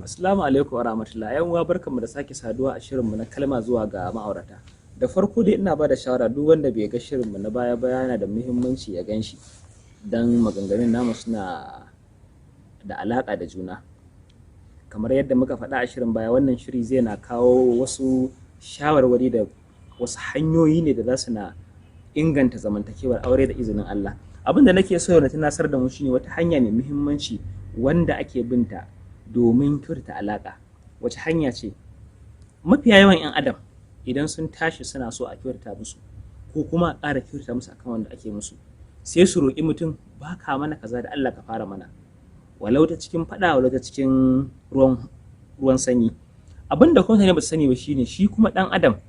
Assalamu alaikum wa rahmatullahi. Yan uwa barkanmu da sake saduwa a shirinmu na kalma zuwa ga ma'aurata. Da farko dai ina ba da shawara duk wanda bai ga shirinmu na baya yana da muhimmanci ya gan shi don maganganun namu suna da alaƙa da juna. Kamar yadda muka faɗa a shirin baya, wannan shiri zai na kawo wasu shawarwari da wasu hanyoyi ne da za su na inganta zamantakewar aure da izinin Allah. Abin da nake so na tunasar da mu shine wata hanya mai muhimmanci wanda ake binta domin kyautata alaƙa. Wace hanya ce? Mafiya yawan 'yan adam idan sun tashi suna so a kyautata musu ko kuma a ƙara kyautata musu akan wanda ake musu, sai su roƙi mutum, ba ka mana kaza da Allah ka fara mana, walau ta cikin faɗa walau ta cikin ruwan sanyi. Abin da kuma mutane ba su sani ba shine shi kuma ɗan adam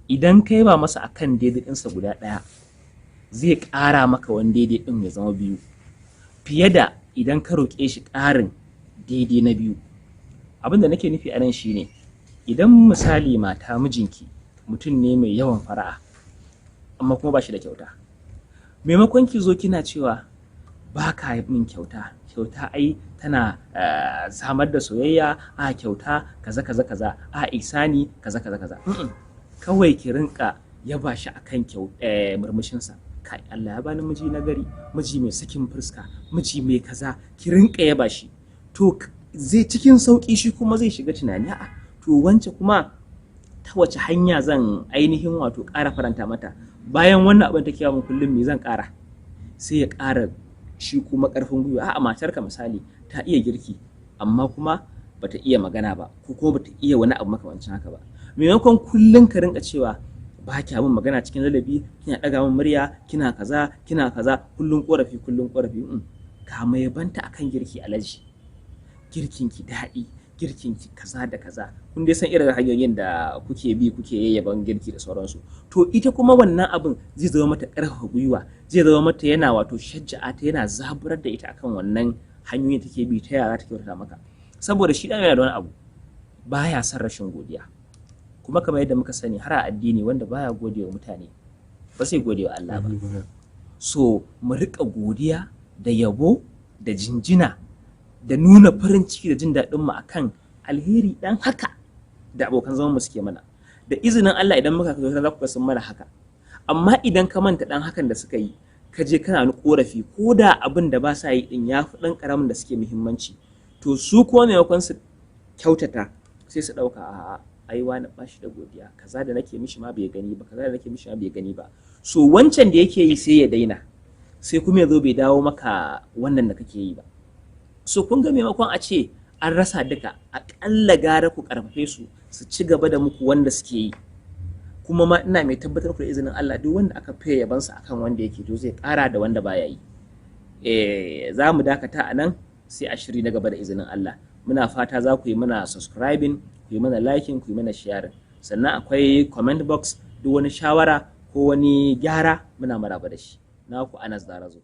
idan kai ba masa akan daidai ɗinsa guda ɗaya, zai ƙara maka wani daidai ɗin ya zama biyu, fiye da idan ka roƙe shi ƙarin daidai na biyu. Abin da nake nufi a nan shine, idan misali mata mijinki mutum ne mai yawan fara'a amma kuma ba shi da kyauta, maimakon ki zo kina cewa ba ka min kyauta ai tana samar da soyayya, a kyauta kaza kaza kaza, a ihsani kaza kaza kaza, kawai ki rinka yaba shi akan murmushinsa. Kai, Allah ya bani miji na gari, miji mai sakin fuska, miji mai kaza, ki rinka yaba shi. To zai cikin sauki shi kuma zai shiga tunani, a'a to wance kuma ta wace hanya zan ainihin wato ƙara faranta mata, bayan wannan abin take yawan kullum me zan ƙara? Sai ya ƙara shi kuma ƙarfin gwiwa. A'a matarka misali ta iya girki amma kuma bata iya magana ba, ko kuma bata iya wani abu makamancin haka ba, maimakon kullum ka rinka cewa ba kya min magana cikin ladabi, kina ɗaga min murya, kina kaza kullum ƙorafi ka mai banta akan girki alaji, girkinki daɗi, girkinki kaza da kaza. Kun dai san irin hanyoyin da kuke bi kuke yayyaban girki da sauransu. To ita kuma wannan abin zai zama mata ƙarfafa gwiwa, zai zama mata yana wato shajja'a ta, yana zaburar da ita akan wannan hanyoyin take bi ta yara ta kyautata maka. Saboda shi ɗan yana da wani abu, baya son rashin godiya. Kuma kamar yadda muka sani har a addini, wanda baya gode wa mutane ba sai gode wa Allah ba. So mu riƙa godiya da yabo da jinjina da nuna farin ciki da jin daɗin mu akan alheri dan haka da abokan zaman mu suke mana. Da izinin Allah idan muka kazo za ku ga sun mana haka. Amma idan ka manta dan hakan da suka yi, ka je kana ni korafi, ko da abin da ba sa yi din ya fi dan karamin da suke muhimmanci, to su ko maimakon su kyautata sai su ɗauka, a'a ai wani ba shi da godiya, kaza da nake mishi ma bai gani ba, kaza da nake mishi ma bai gani ba. So wancan da yake yi sai ya daina, sai kuma ya zo bai dawo maka wannan da kake yi ba. So kun ga maimakon a ce an rasa duka, aƙalla gara ku ƙarfafe su ci gaba da muku wanda suke yi. Kuma ma ina mai tabbatar ku da izinin Allah, duk wanda aka fiye yabansa akan wanda yake, to zai ƙara da wanda baya yi. Za mu dakata a nan, sai a shiri na gaba da izinin Allah. Muna fata za ku yi mana subscribing, ku yi mana liking, ku yi mana sharing. Sannan akwai comment box, duk wani shawara ko wani gyara muna maraba da shi. Naku Anas Darazo.